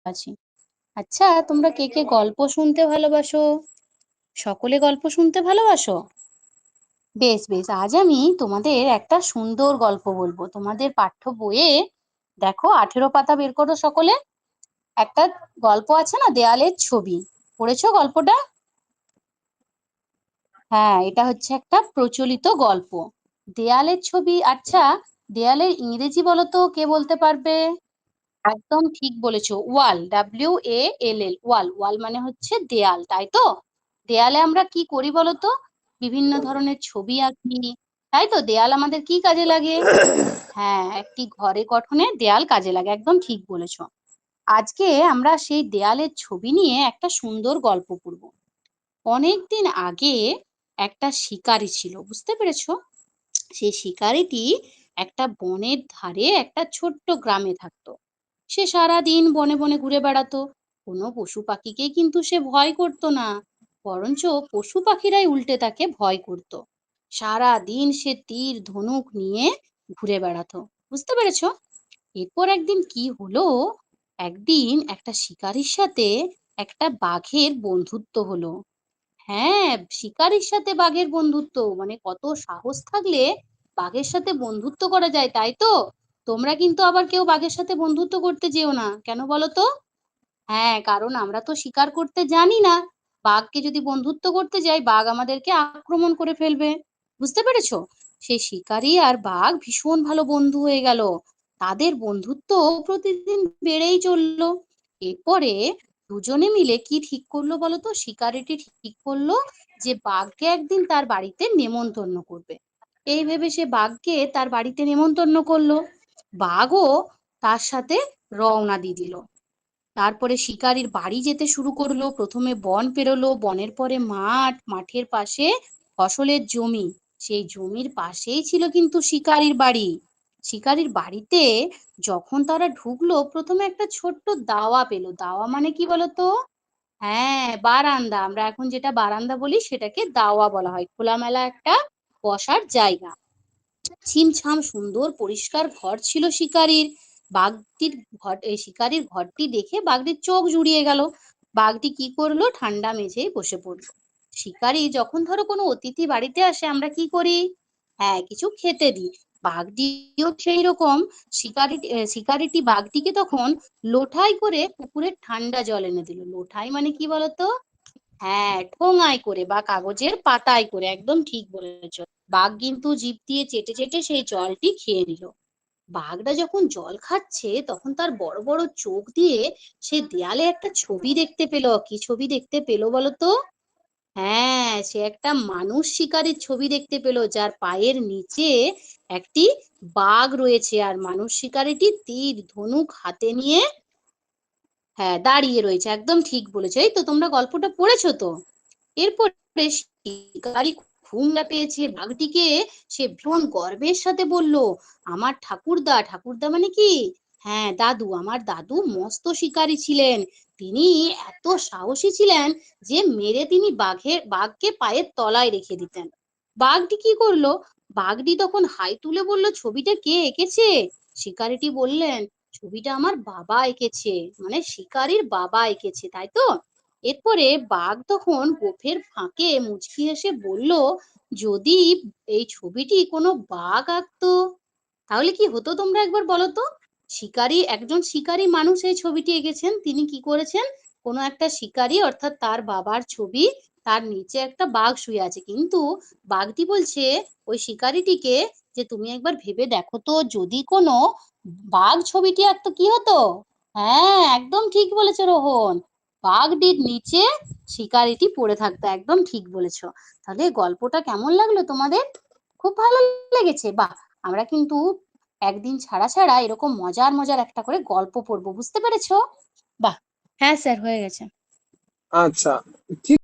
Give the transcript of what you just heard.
আছি। আচ্ছা, তোমরা কে কে গল্প শুনতে ভালোবাসো? সকলে গল্প শুনতে ভালোবাসো? বেশ বেশ, আজ আমি তোমাদের একটা সুন্দর গল্প বলবো। তোমাদের পাঠ্য বইয়ে দেখো 18 পাতা বের করো সকলে। একটা গল্প আছে না, দেয়ালের ছবি। পড়েছো গল্পটা? হ্যাঁ, এটা হচ্ছে একটা প্রচলিত গল্প, দেয়ালের ছবি। আচ্ছা, দেয়ালের ইংরেজি বলো তো, কে বলতে পারবে? একদম ঠিক বলেছো, ওয়াল, WALL, ওয়াল। ওয়াল মানে হচ্ছে দেয়াল, তাই তো? দেয়ালে আমরা কি করি বলো তো? বিভিন্ন ধরনের ছবি আঁকি, তাই তো? দেয়াল আমাদের কি কাজে লাগে? হ্যাঁ, একটি ঘরে গঠনে দেয়াল কাজে লাগে, একদম ঠিক বলেছো। আজকে আমরা সেই দেয়ালের ছবি নিয়ে একটা সুন্দর গল্প পড়বো। অনেকদিন আগে একটা শিকারী ছিল, বুঝতে পেরেছো? সেই শিকারীটি একটা বনের ধারে একটা ছোট্ট গ্রামে থাকতো। সে সারাদিন বনে বনে ঘুরে বেড়াতো। কোনো পশু পাখিকে কিন্তু সে ভয় করতো না, বরঞ্চ পশু পাখিরাই উল্টে তাকে ভয় করত। সারা দিন সে তীর ধনুক নিয়ে ঘুরে বেড়াতো, বুঝতে পেরেছো? এরপর একদিন কি হলো, একদিন একটা শিকারীর সাথে একটা বাঘের বন্ধুত্ব হলো। হ্যাঁ, শিকারীর সাথে বাঘের বন্ধুত্ব মানে কত সাহস থাকলে বাঘের সাথে বন্ধুত্ব করা যায়, তাই তো? তোমরা কিন্তু আবার কেউ বাঘের সাথে বন্ধুত্ব করতে যেও না, কেন বলো তো? হ্যাঁ, কারণ আমরা তো শিকার করতে জানি না। বাঘকে যদি বন্ধুত্ব করতে যাই, বাঘ আমাদেরকে আক্রমণ করে ফেলবে। বুঝতে পেরেছো? সেই শিকারী আর বাঘ ভীষণ ভালো বন্ধু হয়ে গেল। তাদের বন্ধুত্ব প্রতিদিন বেড়েই চললো। এরপরে দুজনে মিলে কি ঠিক করলো বলো তো? শিকারীটি ঠিক করলো যে বাঘকে একদিন তার বাড়িতে নেমন্তন্ন করবে। এই ভেবে সে বাঘকে তার বাড়িতে নেমন্তন্ন করলো। বাঘও তার সাথে রওনা দিয়ে দিল। তারপরে শিকারীর বাড়ি যেতে শুরু করলো। প্রথমে বন পেরোলো, বনের পরে মাঠ, মাঠের পাশে ফসলের জমি। সেই জমির পাশেই ছিল কিন্তু শিকারীর বাড়ি। শিকারীর বাড়িতে যখন তারা ঢুকলো, প্রথমে একটা ছোট্ট দাওয়া পেলো। দাওয়া মানে কি বলতো? হ্যাঁ, বারান্দা। আমরা এখন যেটা বারান্দা বলি সেটাকে দাওয়া বলা হয়, খোলামেলা একটা বসার জায়গা। ছিমছাম সুন্দর পরিষ্কার ঘর ছিল শিকারীর। বাঘটির শিকারীর ঘরটি দেখে বাঘটির চোখ জুড়িয়ে গেল। বাঘটি কি করলো, ঠান্ডা মেঝেই বসে পড়লো। শিকারী যখন ধরো কোনো অতিথি বাড়িতে আসে, আমরা কি করি? হ্যাঁ, কিছু খেতে দিই। বাঘটিও সেই রকম। শিকারীটি বাঘটিকে তখন লোঠায় করে পুকুরের ঠান্ডা জল এনে দিল। লোঠাই মানে কি বলতো? হ্যাঁ, ঠোঙায় করে বা কাগজের পাতায় করে, একদম ঠিক বলেছো। বাঘ কিন্তু জিভ দিয়ে চেটে চেটে সেই জলটি খেয়ে নিল। বাঘটা যখন জল খাচ্ছে, তখন তার বড় বড় চোখ দিয়ে সে দেয়ালে একটা ছবি দেখতে পেল। কি ছবি দেখতে পেল বলতো? হ্যাঁ, সে একটা মানুষ শিকারীর ছবি দেখতে পেল, যার পায়ের নিচে একটি বাঘ রয়েছে, আর মানুষ শিকারীটি তীর ধনুক হাতে নিয়ে হ্যাঁ দাঁড়িয়ে রয়েছে, একদম ঠিক বলেছো। এই তো, তোমরা গল্পটা পড়েছো তো? এরপরে শিকারী ঘুমটা পেয়েছে বাঘটিকে। সে ভীষণ গর্বের সাথে বলল, আমার ঠাকুরদা, ঠাকুরদা মানে কি? হ্যাঁ, দাদু, আমার দাদু মস্ত শিকারী ছিলেন। তিনি এত সাহসী ছিলেন যে মেরে তিনি বাঘকে পায়ের তলায় রেখে দিতেন। বাঘটি কি করলো? বাঘটি তখন হাই তুলে বলল, ছবিটা কে এঁকেছে? শিকারীটি বললেন, ছবিটা আমার বাবা এঁকেছে। মানে শিকারীর বাবা এঁকেছে, তাই তো? এরপরে বাঘ তখন গোফের ফাঁকে মুচকি হেসে বলল, যদি এই ছবিটি কোনো বাঘ আঁকতো তাহলে কি হতো তোমরা একবার বলো তো? একজন শিকারী মানুষ এই ছবিটি এঁকেছেন। তিনি কি করেছেন? কোনো একটা শিকারী অর্থাৎ তার বাবার ছবি, তার নিচে একটা বাঘ শুয়ে আছে। কিন্তু বাঘটি বলছে ওই শিকারীটিকে যে তুমি একবার ভেবে দেখো তো, যদি কোনো বাঘ ছবিটি আঁকতো কি হতো? হ্যাঁ, একদম ঠিক বলেছে রোহন। বাঘটির নিচে শিকারীটি পড়ে থাকতো, একদম ঠিক বলেছো। তাহলে গল্পটা কেমন লাগলো তোমাদের? খুব ভালো লেগেছে? বাহ! আমরা কিন্তু একদিন ছাড়া ছাড়া এরকম মজার মজার একটা করে গল্প পড়বো, বুঝতে পেরেছো? বাহ! হ্যাঁ স্যার, হয়ে গেছে। আচ্ছা, ঠিক